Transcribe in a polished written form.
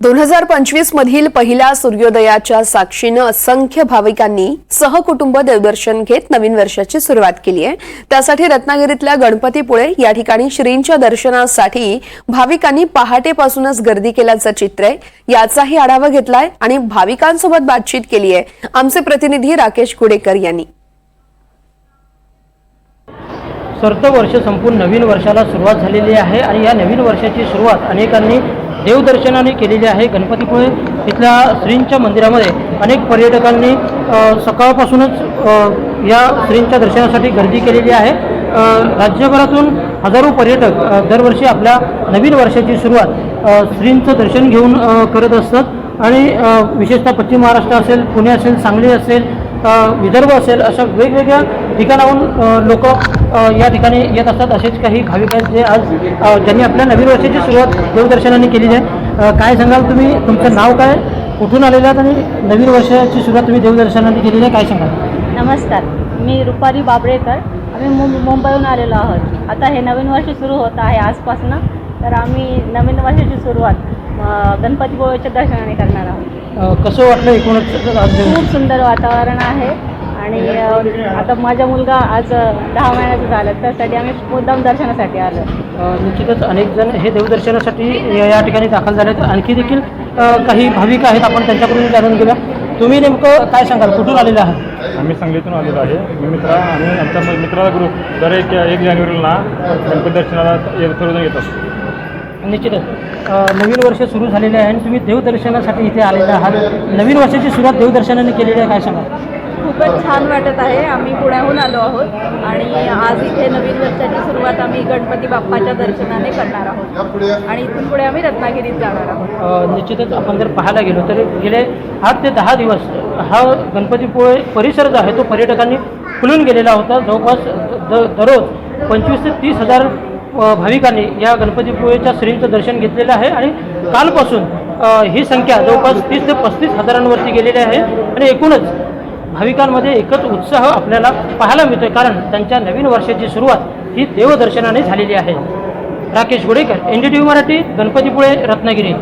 2025 मधील पहिल्या सूर्योदयाच्या साक्षीनं असंख्य भाविकांनी सहकुटुंब देवदर्शन घेत नवीन वर्षाची सुरुवात केली आहे। त्यासाठी रत्नागिरीतल्या गणपतीपुळे या ठिकाणी श्रींच्या दर्शनासाठी भाविकांनी पहाटेपासूनच गर्दी केल्याचं चित्र आहे। याचाही आढावा घेतलाय आणि भाविकांसोबत बातचीत केली आहे आमचे प्रतिनिधी राकेश गुडेकर यांनी। सरतं वर्ष संपून नवीन वर्षाला सुरुवात झालेली आहे आणि या नवीन वर्षाची सुरुवात अनेकांनी देवदर्शनाने केलेली आहे। गणपतीपुळे इथल्या श्रींच्या मंदिरामध्ये अनेक पर्यटकांनी सकाळपासूनच या श्रींच्या दर्शनासाठी गर्दी केलेली आहे। राज्यभरातून हजारो पर्यटक दरवर्षी आपल्या नवीन वर्षाची सुरुवात श्रींचं दर्शन घेऊन करत असतात आणि विशेषतः पश्चिम महाराष्ट्र असेल, पुणे असेल, सांगली असेल, विदर्भ असेल, अशा वेगवेगळ्या ठिकाणाहून लोक या ठिकाणी येत असतात। असेच काही भाविक आहेत जे आज ज्यांनी आपल्या नवीन वर्षाची सुरुवात देवदर्शनाने केलेली आहे। काय सांगाल तुम्ही, तुमचं नाव काय, कुठून आलेलं आहात आणि नवीन वर्षाची सुरुवात तुम्ही देवदर्शनाने केलेली आहे, काय सांगाल? नमस्कार, मी रुपाली बाबळेकर। आम्ही मुंबईहून आलेलो आहोत। आता हे नवीन वर्ष सुरू होत आहे आजपासून, तर आम्ही नवीन वर्षाची सुरुवात गणपतीपुळेच्या दर्शनाने करणार आहोत। कसं वाटलं एकूणच? खूप सुंदर वातावरण आहे आणि आता माझा मुलगा आज 10 महिन्याचा झाला, त्यासाठी आम्ही मुद्दाम दर्शनासाठी आलो। निश्चितच अनेक जण हे देवदर्शनासाठी या ठिकाणी दाखल झाले आहेत। आणखी देखील काही भाविक आहेत, आपण त्यांच्याकडून जाणून घेऊया। तुम्ही नेमकं काय सांगाल, कुठून आलेले आहात? आम्ही सांगलीतून आलेलो आहे। आम्ही आमच्या मित्राचा ग्रुप दर 1 जानेवारीला गणपती दर्शनाला सर्वजण येत असतो। निश्चितच नवीन वर्ष सुरू झालेले आहे आणि तुम्ही देवदर्शनासाठी इथे आलेले आहात। नवीन वर्षाची सुरुवात देवदर्शनाने केलेली आहे, काय सांगाल? खूपच छान वाटत आहे। आम्ही पुण्याहून आलो आहोत आणि आज इथे नवीन वर्षाची सुरुवात आम्ही गणपती बाप्पाच्या दर्शनाने करणार आहोत आणि इथून पुढे आम्ही रत्नागिरीत जाणार आहोत। निश्चितच आपण जर पाहायला गेलो तर गेले 8 ते 10 दिवस हा गणपतीपुळे परिसर जो आहे तो पर्यटकांनी फुलून गेलेला होता। जवळपास दररोज 25 ते 30 हजार भाविकांनी या गणपतीपुळेच्या श्रींचं दर्शन घेतलेलं आहे आणि कालपासून ही संख्या जवळपास 30 ते 35 हजारांवरती गेलेली आहे आणि एकूणच भाविकांमध्ये एकच उत्साह आपल्याला पाहायला मिळतोय, कारण त्यांच्या नवीन वर्षाची सुरुवात ही देवदर्शनाने झालेली आहे। राकेश गुडेकर, NDTV मराठी, गणपतीपुळे, रत्नागिरी।